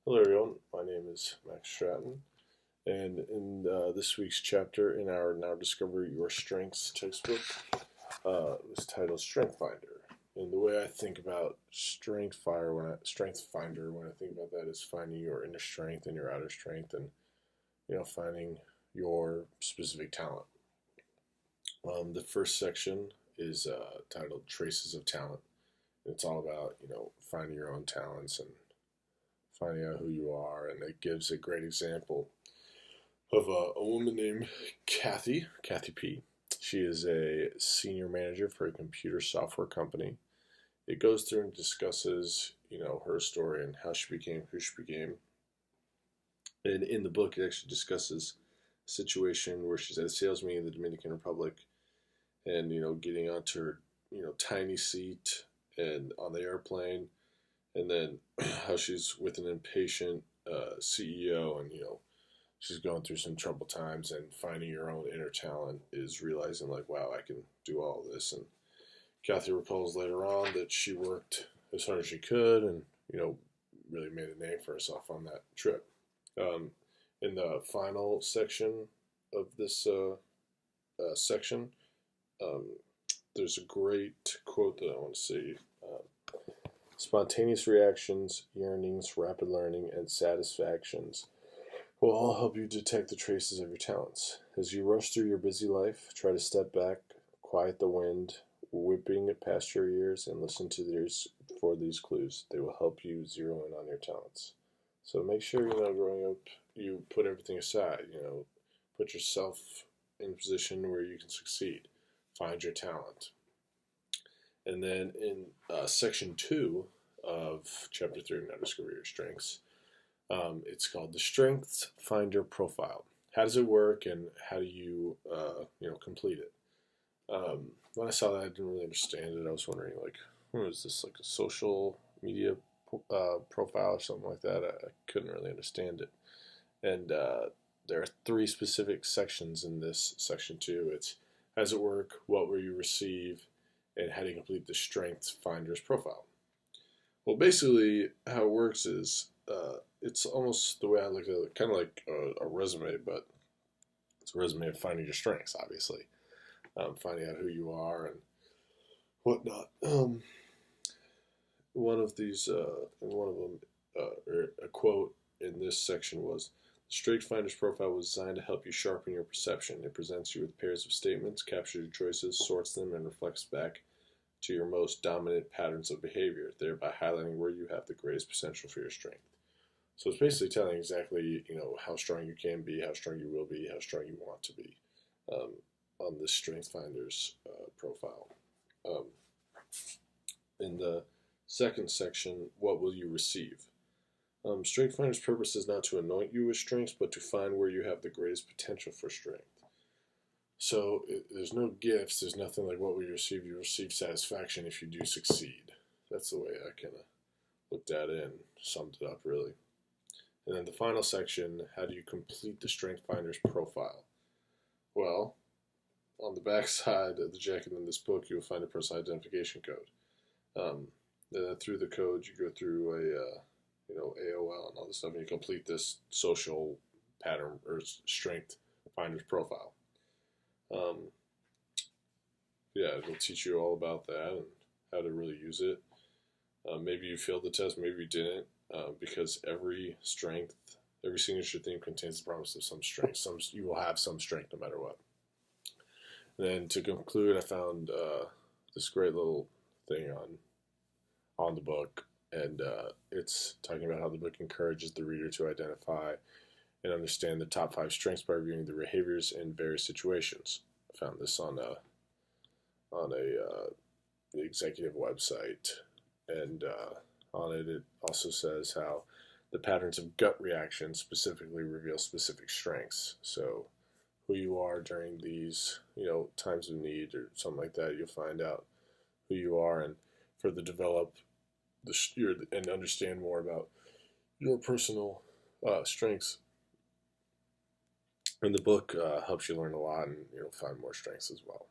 Hello, everyone. My name is Max Stratton, and in this week's chapter in our Now Discover Your Strengths textbook was titled Strength Finder. And the way I think about Strength Finder when I think about that is finding your inner strength and your outer strength, and finding your specific talent. The first section is titled Traces of Talent. And it's all about finding your own talents and finding out who you are, and it gives a great example of a woman named Kathy P. She is a senior manager for a computer software company. It goes through and discusses, her story and how she became who she became. And in the book, it actually discusses a situation where she's at a sales meeting in the Dominican Republic, and getting onto her, tiny seat and on the airplane. And then how she's with an impatient CEO, and she's going through some troubled times, and finding your own inner talent is realizing like, wow, I can do all this. And Kathy recalls later on that she worked as hard as she could, and really made a name for herself on that trip. In the final section of this section, there's a great quote that I want to see. Spontaneous reactions, yearnings, rapid learning, and satisfactions will all help you detect the traces of your talents. As you rush through your busy life, try to step back, quiet the wind whipping past your ears, and listen to for these clues. They will help you zero in on your talents. So make sure, growing up, you put everything aside. Put yourself in a position where you can succeed. Find your talent. And then in section 2 of chapter 3 of Now Discover Your Strengths, it's called the Strength Finder Profile. How does it work, and how do you, complete it? When I saw that, I didn't really understand it. I was wondering, is this like a social media profile or something like that? I couldn't really understand it. And there are 3 specific sections in this section 2. It's how does it work, what will you receive, and how to complete the Strengths Finder's profile. Well, basically, how it works is it's almost the way I look at it, kind of like a resume, but it's a resume of finding your strengths, obviously. Finding out who you are and whatnot. One of them, a quote in this section was, the Strength Finder's profile was designed to help you sharpen your perception. It presents you with pairs of statements, captures your choices, sorts them, and reflects back to your most dominant patterns of behavior, thereby highlighting where you have the greatest potential for your strength. So it's basically telling exactly, how strong you can be, how strong you will be, how strong you want to be on this Strength Finder's profile. In the second section, what will you receive? Strength Finder's purpose is not to anoint you with strengths, but to find where you have the greatest potential for strength. So there's no gifts. There's nothing like what we receive. You receive satisfaction if you do succeed. That's the way I kind of looked at it and summed it up, really. And then the final section, how do you complete the Strength Finder's profile? Well, on the back side of the jacket in this book, you'll find a personal identification code. Through the code, you go through a AOL and all this stuff, and you complete this social pattern or Strength Finder's profile. It'll teach you all about that and how to really use it. Maybe you failed the test, maybe you didn't, because every signature theme contains the promise of some strength. You will have some strength no matter what. And then to conclude, I found this great little thing on the book, and it's talking about how the book encourages the reader to identify and understand the top 5 strengths by reviewing the behaviors in various situations. I found this on the executive website, and on it also says how the patterns of gut reactions specifically reveal specific strengths. So who you are during these times of need or something like that, you'll find out who you are and further develop and understand more about your personal strengths. And the book helps you learn a lot and find more strengths as well.